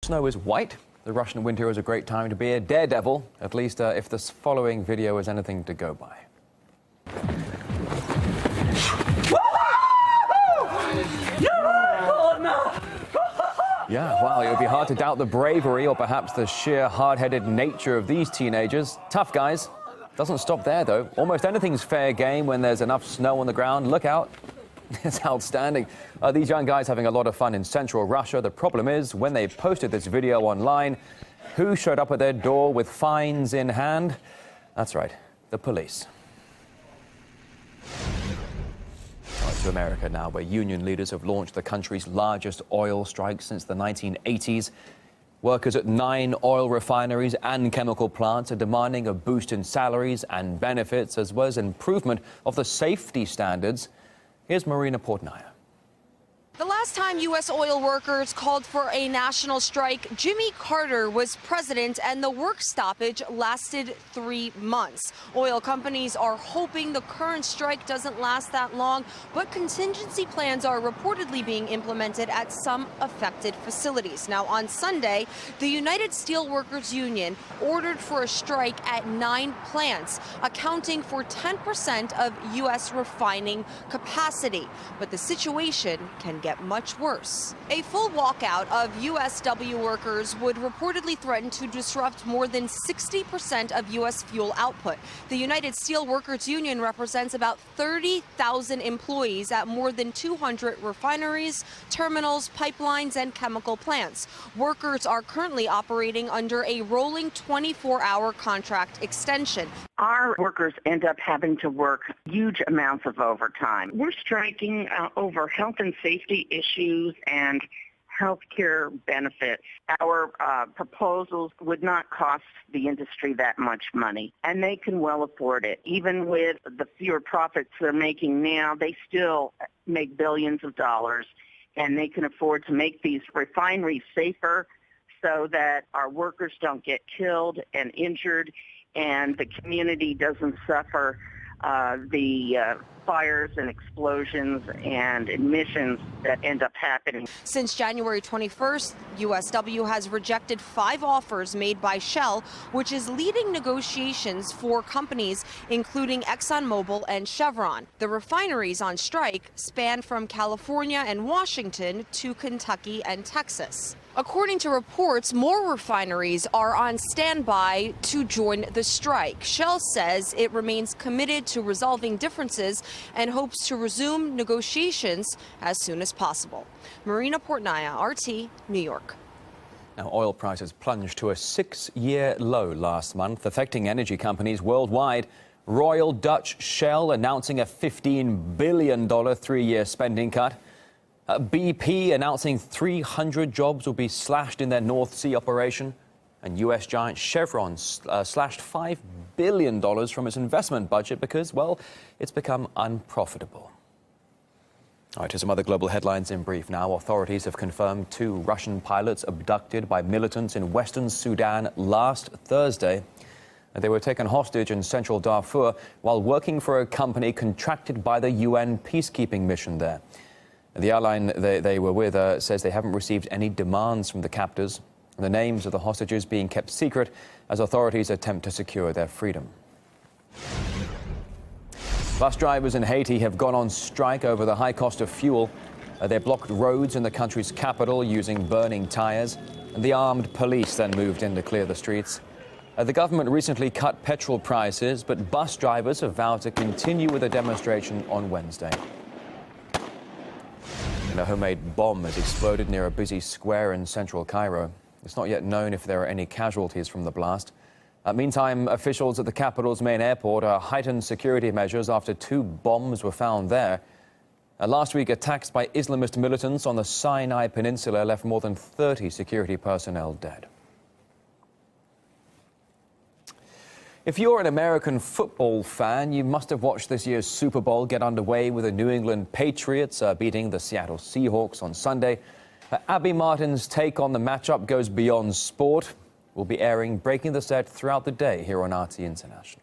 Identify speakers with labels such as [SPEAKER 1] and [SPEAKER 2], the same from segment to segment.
[SPEAKER 1] Snow is white. The Russian winter is a great time to be a daredevil, at least if this following video is anything to go by. Yeah, wow, it would be hard to doubt the bravery or perhaps the sheer hard-headed nature of these teenagers. Tough guys. Doesn't stop there, though. Almost anything's fair game when there's enough snow on the ground. Look out. It's outstanding. These young guys having a lot of fun in central Russia. The problem is, when they posted this video online, who showed up at their door with fines in hand? That's right, the police. To America now, where union leaders have launched the country's largest oil strike since the 1980s. Workers at 9 oil refineries and chemical plants are demanding a boost in salaries and benefits, as well as improvement of the safety standards. Here's Marina Portnaya.
[SPEAKER 2] The last time U.S. oil workers called for a national strike, Jimmy Carter was president, and the work stoppage lasted 3 months. Oil companies are hoping the current strike doesn't last that long, but contingency plans are reportedly being implemented at some affected facilities. Now, on Sunday, the United Steelworkers Union ordered for a strike at 9 plants, accounting for 10% of U.S. refining capacity. But the situation can get much worse. A full walkout of USW workers would reportedly threaten to disrupt more than 60% of U.S. fuel output. The United Steelworkers Union represents about 30,000 employees at more than 200 refineries, terminals, pipelines, and chemical plants. Workers are currently operating under a rolling 24-hour contract extension.
[SPEAKER 3] Our workers end up having to work huge amounts of overtime. We're striking over health and safety issues and health care benefits. Our proposals would not cost the industry that much money, and they can well afford it. Even with the fewer profits they're making now, they still make billions of dollars, and they can afford to make these refineries safer so that our workers don't get killed and injured, and the community doesn't suffer the fires and explosions and emissions that end up happening.
[SPEAKER 2] Since January 21st, USW has rejected 5 offers made by Shell, which is leading negotiations for companies including ExxonMobil and Chevron. The refineries on strike span from California and Washington to Kentucky and Texas. According to reports, more refineries are on standby to join the strike. Shell says it remains committed to resolving differences and hopes to resume negotiations as soon as possible. Marina Portnaya, RT, New York.
[SPEAKER 1] Now, oil prices plunged to a 6-year low last month, affecting energy companies worldwide. Royal Dutch Shell announcing a $15 billion 3-year spending cut. BP announcing 300 jobs will be slashed in their North Sea operation. And U.S. giant Chevron slashed $5 billion from its investment budget because, well, it's become unprofitable. All right, to some other global headlines in brief now. Authorities have confirmed 2 Russian pilots abducted by militants in western Sudan last Thursday. They were taken hostage in central Darfur while working for a company contracted by the UN peacekeeping mission there. The airline they were with says they haven't received any demands from the captors, and the names of the hostages being kept secret as authorities attempt to secure their freedom. Bus drivers in Haiti have gone on strike over the high cost of fuel. They blocked roads in the country's capital using burning tires, and the armed police then moved in to clear the streets. The government recently cut petrol prices, but bus drivers have vowed to continue with the demonstration on Wednesday. A homemade bomb has exploded near a busy square in central Cairo. It's not yet known if there are any casualties from the blast. Meantime, officials at the capital's main airport are heightened security measures after 2 bombs were found there. Last week, attacks by Islamist militants on the Sinai Peninsula left more than 30 security personnel dead. If you're an American football fan, you must have watched this year's Super Bowl get underway with the New England Patriots beating the Seattle Seahawks on Sunday. Abby Martin's take on the matchup goes beyond sport. We'll be airing Breaking the Set throughout the day here on RT International.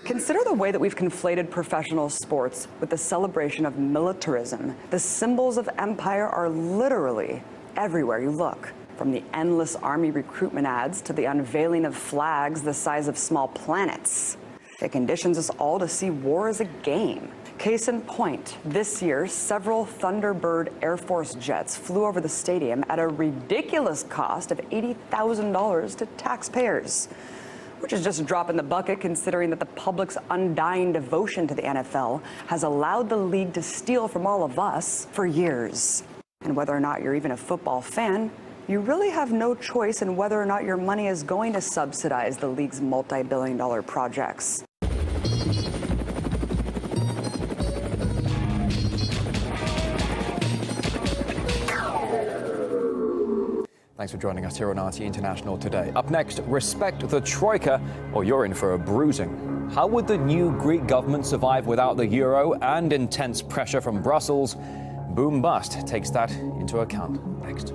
[SPEAKER 4] Consider the way that we've conflated professional sports with the celebration of militarism. The symbols of empire are literally everywhere you look. From the endless army recruitment ads to the unveiling of flags the size of small planets. It conditions us all to see war as a game. Case in point, this year, several Thunderbird Air Force jets flew over the stadium at a ridiculous cost of $80,000 to taxpayers, which is just a drop in the bucket considering that the public's undying devotion to the NFL has allowed the league to steal from all of us for years. And whether or not you're even a football fan, you really have no choice in whether or not your money is going to subsidize the league's multi-billion-dollar projects.
[SPEAKER 1] Thanks for joining us here on RT International today. Up next, respect the Troika, or you're in for a bruising. How would the new Greek government survive without the euro and intense pressure from Brussels? Boom Bust takes that into account next.